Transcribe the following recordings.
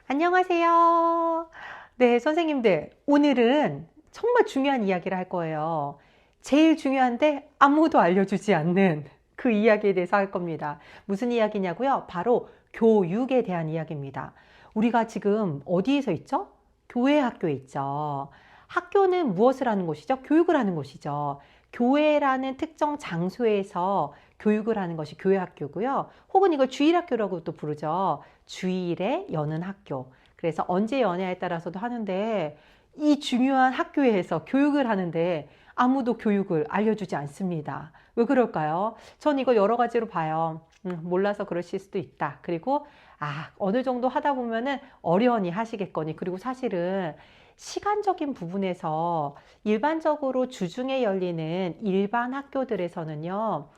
안녕하세요. 네, 선생님들. 오늘은 정말 중요한 이야기를 할 거예요. 제일 중요한데 아무도 알려주지 않는 그 이야기에 대해서 할 겁니다. 무슨 이야기냐고요? 바로 교육에 대한 이야기입니다. 우리가 지금 어디에서 있죠? 교회 학교에 있죠. 학교는 무엇을 하는 곳이죠? 교육을 하는 곳이죠. 교회라는 특정 장소에서 교육을 하는 것이 교회 학교고요. 혹은 이걸 주일학교라고도 부르죠. 주일에 여는 학교. 그래서 언제 여냐에 따라서도 하는데 이 중요한 학교에서 교육을 하는데 아무도 교육을 알려주지 않습니다. 왜 그럴까요? 전 이거 여러 가지로 봐요. 몰라서 그러실 수도 있다. 그리고 어느 정도 하다 보면은 어려우니 하시겠거니. 그리고 사실은 시간적인 부분에서 일반적으로 주중에 열리는 일반 학교들에서는요,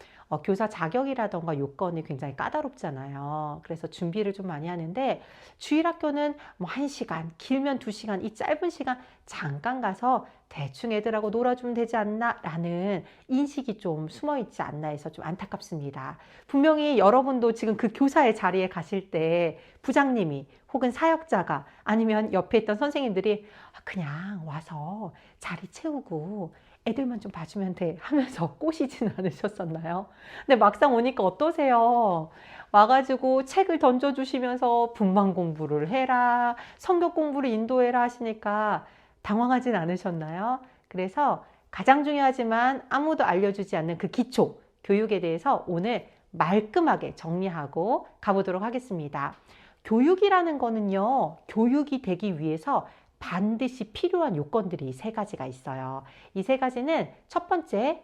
교사 자격이라던가 요건이 굉장히 까다롭잖아요. 그래서 준비를 좀 많이 하는데 주일학교는 뭐 1시간, 길면 2시간, 이 짧은 시간 잠깐 가서 대충 애들하고 놀아주면 되지 않나 라는 인식이 좀 숨어있지 않나 해서 좀 안타깝습니다. 분명히 여러분도 지금 그 교사의 자리에 가실 때 부장님이 혹은 사역자가 아니면 옆에 있던 선생님들이 그냥 와서 자리 채우고 애들만 좀 봐주면 돼 하면서 꼬시지는 않으셨었나요? 근데 막상 오니까 어떠세요? 와가지고 책을 던져주시면서 분만 공부를 해라, 성경 공부를 인도해라 하시니까 당황하진 않으셨나요? 그래서 가장 중요하지만 아무도 알려주지 않는 그 기초 교육에 대해서 오늘 말끔하게 정리하고 가보도록 하겠습니다. 교육이라는 거는요, 교육이 되기 위해서 반드시 필요한 요건들이 세 가지가 있어요. 이 세 가지는 첫 번째,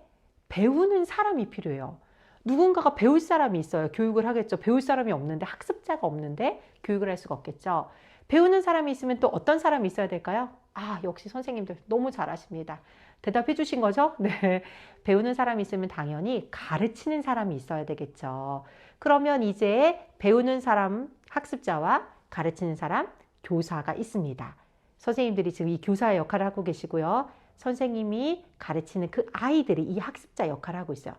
배우는 사람이 필요해요. 누군가가 배울 사람이 있어요. 교육을 하겠죠. 배울 사람이 없는데, 학습자가 없는데 교육을 할 수가 없겠죠. 배우는 사람이 있으면 또 어떤 사람이 있어야 될까요? 역시 선생님들 너무 잘하십니다. 대답해 주신 거죠? 네. 배우는 사람이 있으면 당연히 가르치는 사람이 있어야 되겠죠. 그러면 이제 배우는 사람, 학습자와 가르치는 사람, 교사가 있습니다. 선생님들이 지금 이 교사의 역할을 하고 계시고요. 선생님이 가르치는 그 아이들이 이 학습자 역할을 하고 있어요.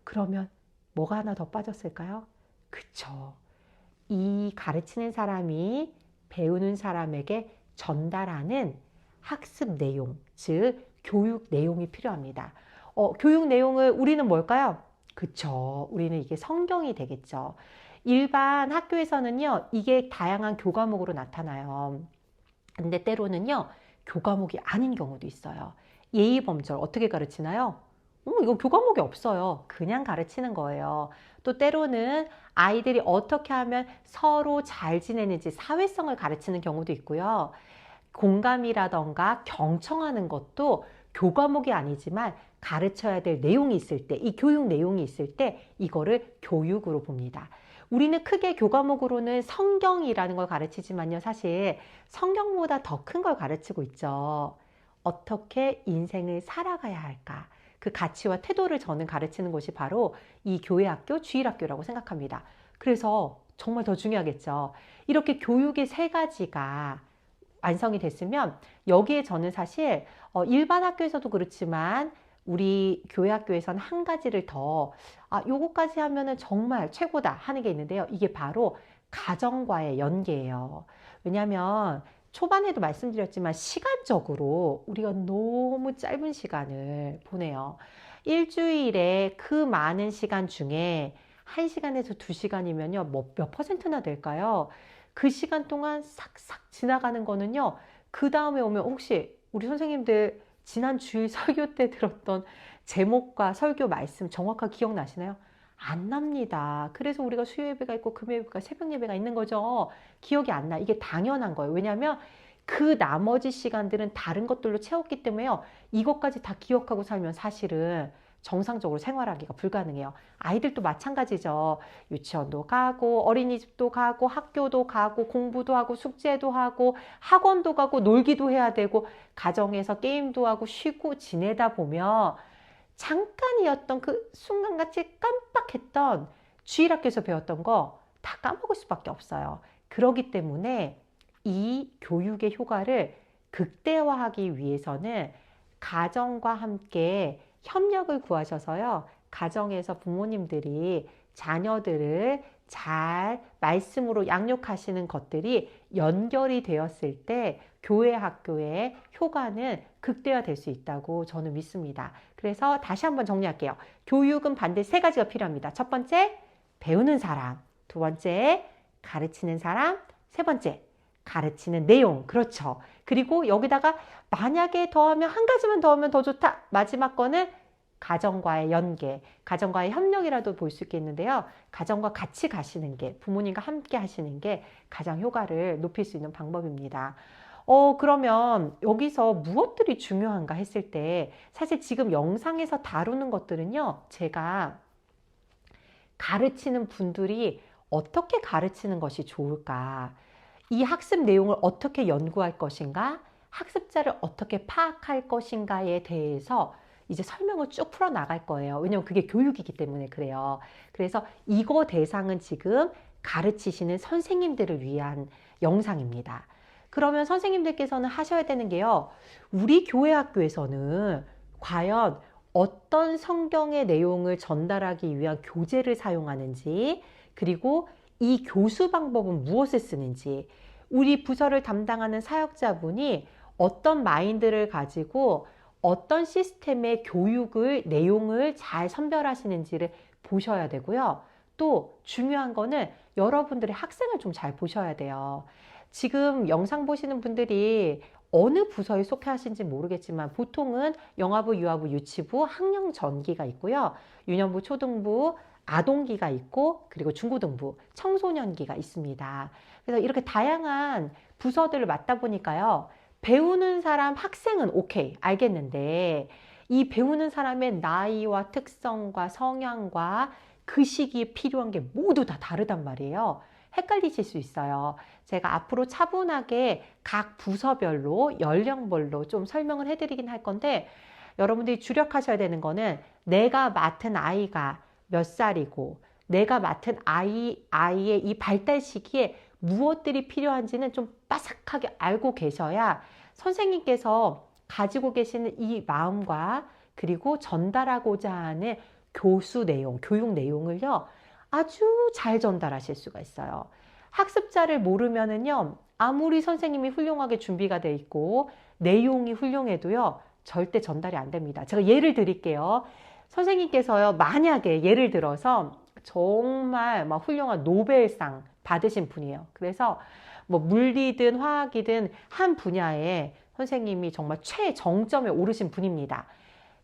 그러면 뭐가 하나 더 빠졌을까요? 그쵸. 이 가르치는 사람이 배우는 사람에게 전달하는 학습 내용, 즉 교육 내용이 필요합니다. 교육 내용을 우리는 뭘까요? 그쵸. 우리는 이게 성경이 되겠죠. 일반 학교에서는요, 이게 다양한 교과목으로 나타나요. 근데 때로는요, 교과목이 아닌 경우도 있어요. 예의범절 어떻게 가르치나요? 이거 교과목이 없어요. 그냥 가르치는 거예요. 또 때로는 아이들이 어떻게 하면 서로 잘 지내는지 사회성을 가르치는 경우도 있고요. 공감이라던가 경청하는 것도 교과목이 아니지만 가르쳐야 될 내용이 있을 때, 이 교육 내용이 있을 때 이거를 교육으로 봅니다. 우리는 크게 교과목으로는 성경이라는 걸 가르치지만요. 사실 성경보다 더 큰 걸 가르치고 있죠. 어떻게 인생을 살아가야 할까? 그 가치와 태도를 저는 가르치는 곳이 바로 이 교회학교, 주일학교라고 생각합니다. 그래서 정말 더 중요하겠죠. 이렇게 교육의 세 가지가 완성이 됐으면 여기에 저는 사실 일반 학교에서도 그렇지만 우리 교회 학교에서는 한 가지를 더 요거까지 하면은 정말 최고다 하는 게 있는데요. 이게 바로 가정과의 연계예요. 왜냐하면 초반에도 말씀드렸지만 시간적으로 우리가 너무 짧은 시간을 보내요. 일주일에 그 많은 시간 중에 1시간에서 2시간이면요. 몇 퍼센트나 될까요? 그 시간 동안 싹싹 지나가는 거는요. 그 다음에 오면 혹시 우리 선생님들 지난 주일 설교 때 들었던 제목과 설교 말씀 정확하게 기억나시나요? 안 납니다. 그래서 우리가 수요 예배가 있고 금요 예배가 새벽 예배가 있는 거죠. 기억이 안 나. 이게 당연한 거예요. 왜냐하면 그 나머지 시간들은 다른 것들로 채웠기 때문에요. 이것까지 다 기억하고 살면 사실은 정상적으로 생활하기가 불가능해요. 아이들도 마찬가지죠. 유치원도 가고 어린이집도 가고 학교도 가고 공부도 하고 숙제도 하고 학원도 가고 놀기도 해야 되고 가정에서 게임도 하고 쉬고 지내다 보면 잠깐이었던 그 순간같이 깜빡했던 주일학교에서 배웠던 거 다 까먹을 수밖에 없어요. 그렇기 때문에 이 교육의 효과를 극대화하기 위해서는 가정과 함께 협력을 구하셔서요. 가정에서 부모님들이 자녀들을 잘 말씀으로 양육하시는 것들이 연결이 되었을 때 교회 학교의 효과는 극대화될 수 있다고 저는 믿습니다. 그래서 다시 한번 정리할게요. 교육은 반드시 세 가지가 필요합니다. 첫 번째, 배우는 사람. 두 번째, 가르치는 사람. 세 번째, 가르치는 내용. 그렇죠. 그리고 여기다가 만약에 더하면 한 가지만 더하면 더 좋다. 마지막 거는 가정과의 연계, 가정과의 협력이라도 볼 수 있겠는데요. 가정과 같이 가시는 게, 부모님과 함께 하시는 게 가장 효과를 높일 수 있는 방법입니다. 그러면 여기서 무엇들이 중요한가 했을 때 사실 지금 영상에서 다루는 것들은요. 제가 가르치는 분들이 어떻게 가르치는 것이 좋을까? 이 학습 내용을 어떻게 연구할 것인가? 학습자를 어떻게 파악할 것인가에 대해서 이제 설명을 쭉 풀어 나갈 거예요. 왜냐면 그게 교육이기 때문에 그래요. 그래서 이거 대상은 지금 가르치시는 선생님들을 위한 영상입니다. 그러면 선생님들께서는 하셔야 되는 게요. 우리 교회 학교에서는 과연 어떤 성경의 내용을 전달하기 위한 교재를 사용하는지, 그리고 이 교수 방법은 무엇을 쓰는지, 우리 부서를 담당하는 사역자분이 어떤 마인드를 가지고 어떤 시스템의 교육을, 내용을 잘 선별하시는지를 보셔야 되고요. 또 중요한 거는 여러분들의 학생을 좀 잘 보셔야 돼요. 지금 영상 보시는 분들이 어느 부서에 속해 하신지 모르겠지만 보통은 영아부, 유아부, 유치부, 학령 전기가 있고요. 유년부, 초등부, 아동기가 있고 그리고 중고등부, 청소년기가 있습니다. 그래서 이렇게 다양한 부서들을 맡다 보니까요. 배우는 사람, 학생은 오케이, 알겠는데 이 배우는 사람의 나이와 특성과 성향과 그 시기에 필요한 게 모두 다 다르단 말이에요. 헷갈리실 수 있어요. 제가 앞으로 차분하게 각 부서별로 연령별로 좀 설명을 해드리긴 할 건데 여러분들이 주력하셔야 되는 거는 내가 맡은 아이가 몇 살이고 내가 맡은 아이의 이 발달 시기에 무엇들이 필요한지는 좀 빠삭하게 알고 계셔야 선생님께서 가지고 계시는 이 마음과 그리고 전달하고자 하는 교수 내용, 교육 내용을요. 아주 잘 전달하실 수가 있어요. 학습자를 모르면은요. 아무리 선생님이 훌륭하게 준비가 돼 있고 내용이 훌륭해도요. 절대 전달이 안 됩니다. 제가 예를 드릴게요. 선생님께서요. 만약에 예를 들어서 정말 막 훌륭한 노벨상 받으신 분이에요. 그래서 뭐 물리든 화학이든 한 분야에 선생님이 정말 최정점에 오르신 분입니다.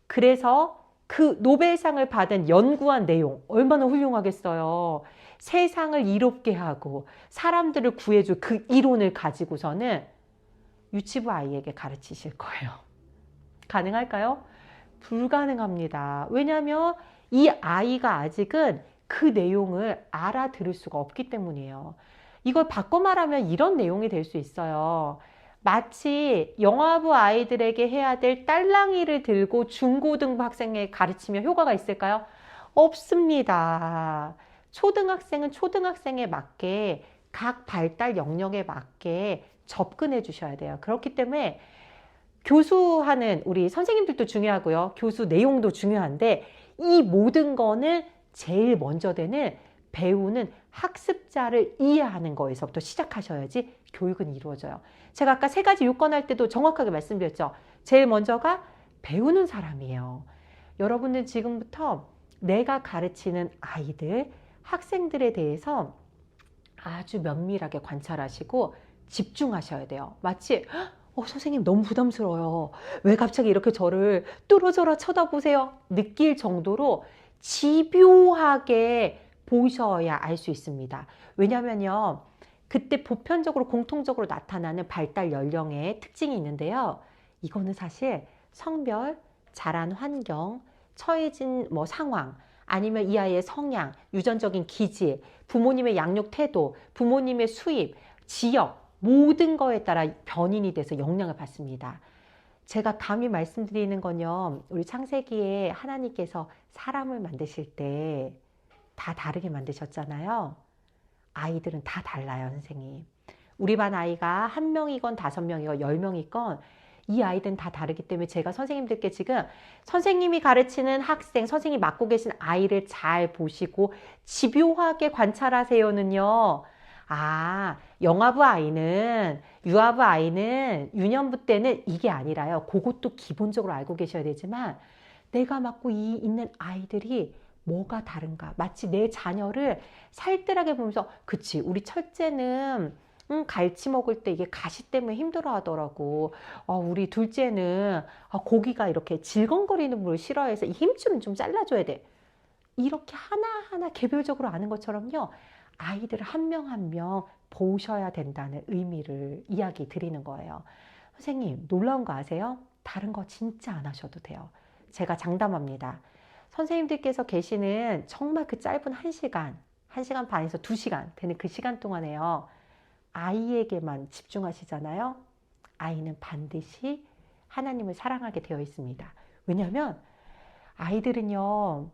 그래서 그 노벨상을 받은 연구한 내용 얼마나 훌륭하겠어요. 세상을 이롭게 하고 사람들을 구해줄 그 이론을 가지고서는 유치부 아이에게 가르치실 거예요. 가능할까요? 불가능합니다. 왜냐하면 이 아이가 아직은 그 내용을 알아들을 수가 없기 때문이에요. 이걸 바꿔 말하면 이런 내용이 될 수 있어요. 마치 영아부 아이들에게 해야 될 딸랑이를 들고 중고등부 학생에게 가르치면 효과가 있을까요? 없습니다. 초등학생은 초등학생에 맞게 각 발달 영역에 맞게 접근해 주셔야 돼요. 그렇기 때문에 교수하는 우리 선생님들도 중요하고요. 교수 내용도 중요한데 이 모든 거는 제일 먼저 되는 배우는 학습자를 이해하는 거에서부터 시작하셔야지 교육은 이루어져요. 제가 아까 세 가지 요건 할 때도 정확하게 말씀드렸죠. 제일 먼저가 배우는 사람이에요. 여러분들 지금부터 내가 가르치는 아이들, 학생들에 대해서 아주 면밀하게 관찰하시고 집중하셔야 돼요. 마치 선생님 너무 부담스러워요. 왜 갑자기 이렇게 저를 뚫어져라 쳐다보세요? 느낄 정도로 집요하게 보셔야 알 수 있습니다. 왜냐면요. 그때 보편적으로 공통적으로 나타나는 발달 연령의 특징이 있는데요. 이거는 사실 성별, 자란 환경, 처해진 상황, 아니면 이 아이의 성향, 유전적인 기질, 부모님의 양육 태도, 부모님의 수입, 지역 모든 거에 따라 변인이 돼서 영향을 받습니다. 제가 감히 말씀드리는 건요. 우리 창세기에 하나님께서 사람을 만드실 때 다 다르게 만드셨잖아요. 아이들은 다 달라요, 선생님. 우리 반 아이가 1명이건 5명이건 10명이건 이 아이들은 다 다르기 때문에 제가 선생님들께 지금 선생님이 가르치는 학생, 선생님이 맡고 계신 아이를 잘 보시고 집요하게 관찰하세요는요. 아, 영아부 아이는, 유아부 아이는 유년부 때는 이게 아니라요. 그것도 기본적으로 알고 계셔야 되지만 내가 맡고 있는 아이들이 뭐가 다른가. 마치 내 자녀를 살뜰하게 보면서 그치, 우리 첫째는 갈치 먹을 때 이게 가시 때문에 힘들어 하더라고. 우리 둘째는 고기가 이렇게 질겅거리는 걸 싫어해서 이 힘줄은 좀 잘라줘야 돼. 이렇게 하나하나 개별적으로 아는 것처럼요. 아이들을 한 명 한 명 보셔야 된다는 의미를 이야기 드리는 거예요. 선생님, 놀라운 거 아세요? 다른 거 진짜 안 하셔도 돼요. 제가 장담합니다. 선생님들께서 계시는 정말 그 짧은 1시간, 1시간 반에서 2시간 되는 그 시간 동안에요. 아이에게만 집중하시잖아요. 아이는 반드시 하나님을 사랑하게 되어 있습니다. 왜냐하면 아이들은요,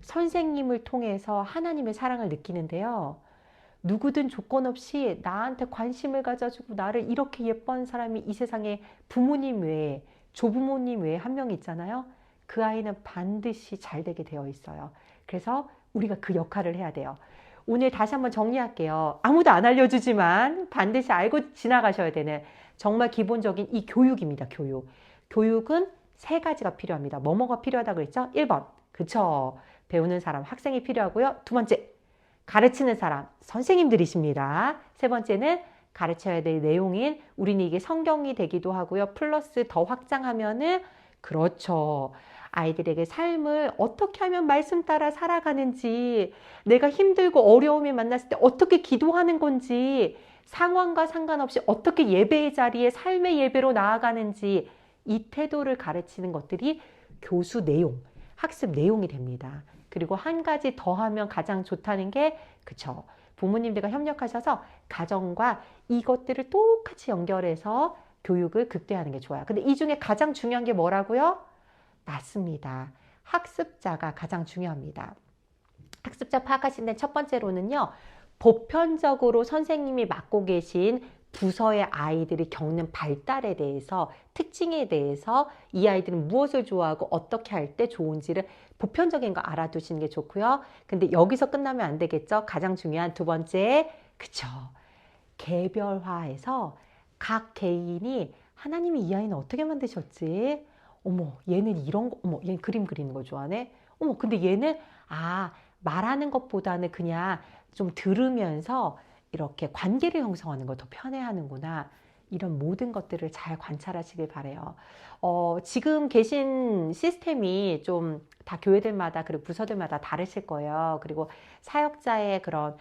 선생님을 통해서 하나님의 사랑을 느끼는데요. 누구든 조건 없이 나한테 관심을 가져주고 나를 이렇게 예뻐하는 사람이 이 세상에 부모님 외에, 조부모님 외에 한 명 있잖아요. 그 아이는 반드시 잘 되게 되어 있어요. 그래서 우리가 그 역할을 해야 돼요. 오늘 다시 한번 정리할게요. 아무도 안 알려주지만 반드시 알고 지나가셔야 되는 정말 기본적인 이 교육입니다. 교육. 교육은 3가지가 필요합니다. 뭐뭐가 필요하다고 그랬죠? 1번. 그쵸. 배우는 사람, 학생이 필요하고요. 2번째. 가르치는 사람, 선생님들이십니다. 3번째는 가르쳐야 될 내용인 우리는 이게 성경이 되기도 하고요. 플러스 더 확장하면은 그렇죠. 아이들에게 삶을 어떻게 하면 말씀 따라 살아가는지, 내가 힘들고 어려움을 만났을 때 어떻게 기도하는 건지, 상황과 상관없이 어떻게 예배의 자리에 삶의 예배로 나아가는지 이 태도를 가르치는 것들이 교수 내용, 학습 내용이 됩니다. 그리고 한 가지 더 하면 가장 좋다는 게 그쵸. 부모님들과 협력하셔서 가정과 이것들을 똑같이 연결해서 교육을 극대화하는 게 좋아요. 근데 이 중에 가장 중요한 게 뭐라고요? 맞습니다. 학습자가 가장 중요합니다. 학습자 파악하신 데 첫 번째로는요. 보편적으로 선생님이 맡고 계신 부서의 아이들이 겪는 발달에 대해서, 특징에 대해서 이 아이들은 무엇을 좋아하고 어떻게 할 때 좋은지를 보편적인 거 알아두시는 게 좋고요. 근데 여기서 끝나면 안 되겠죠. 가장 중요한 2번째, 그쵸. 개별화해서 각 개인이 하나님이 이 아이는 어떻게 만드셨지? 어머, 얘는 이런 거, 어머, 얘는 그림 그리는 거 좋아하네? 어머, 근데 얘는, 말하는 것보다는 그냥 좀 들으면서 이렇게 관계를 형성하는 걸 더 편해하는구나. 이런 모든 것들을 잘 관찰하시길 바래요. 지금 계신 시스템이 좀 다 교회들마다 그리고 부서들마다 다르실 거예요. 그리고 사역자의 그런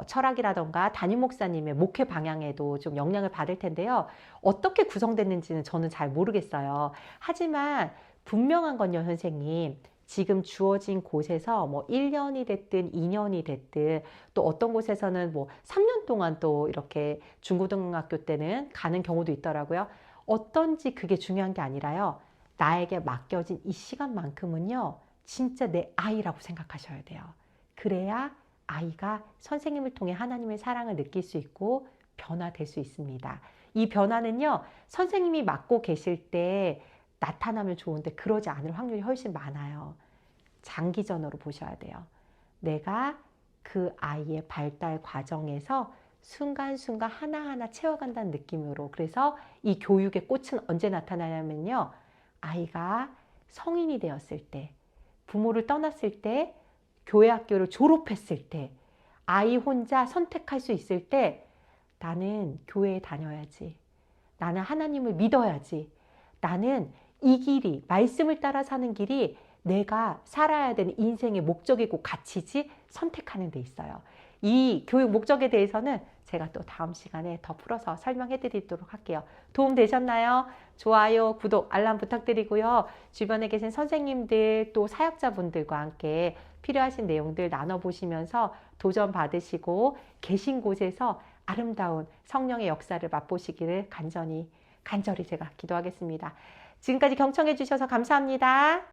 철학이라던가 담임 목사님의 목회 방향에도 좀 영향을 받을 텐데요. 어떻게 구성됐는지는 저는 잘 모르겠어요. 하지만 분명한 건요, 선생님. 지금 주어진 곳에서 뭐 1년이 됐든 2년이 됐든 또 어떤 곳에서는 뭐 3년 동안 또 이렇게 중고등학교 때는 가는 경우도 있더라고요. 어떤지 그게 중요한 게 아니라요. 나에게 맡겨진 이 시간만큼은요. 진짜 내 아이라고 생각하셔야 돼요. 그래야 아이가 선생님을 통해 하나님의 사랑을 느낄 수 있고 변화될 수 있습니다. 이 변화는요. 선생님이 맡고 계실 때 나타나면 좋은데 그러지 않을 확률이 훨씬 많아요. 장기전으로 보셔야 돼요. 내가 그 아이의 발달 과정에서 순간순간 하나하나 채워간다는 느낌으로. 그래서 이 교육의 꽃은 언제 나타나냐면요. 아이가 성인이 되었을 때, 부모를 떠났을 때, 교회 학교를 졸업했을 때, 아이 혼자 선택할 수 있을 때 나는 교회에 다녀야지. 나는 하나님을 믿어야지. 나는 이 길이, 말씀을 따라 사는 길이 내가 살아야 되는 인생의 목적이고 가치지 선택하는 데 있어요. 이 교육 목적에 대해서는 제가 또 다음 시간에 더 풀어서 설명해 드리도록 할게요. 도움 되셨나요? 좋아요, 구독, 알람 부탁드리고요. 주변에 계신 선생님들 또 사역자분들과 함께 필요하신 내용들 나눠보시면서 도전 받으시고 계신 곳에서 아름다운 성령의 역사를 맛보시기를 간절히 제가 기도하겠습니다. 지금까지 경청해 주셔서 감사합니다.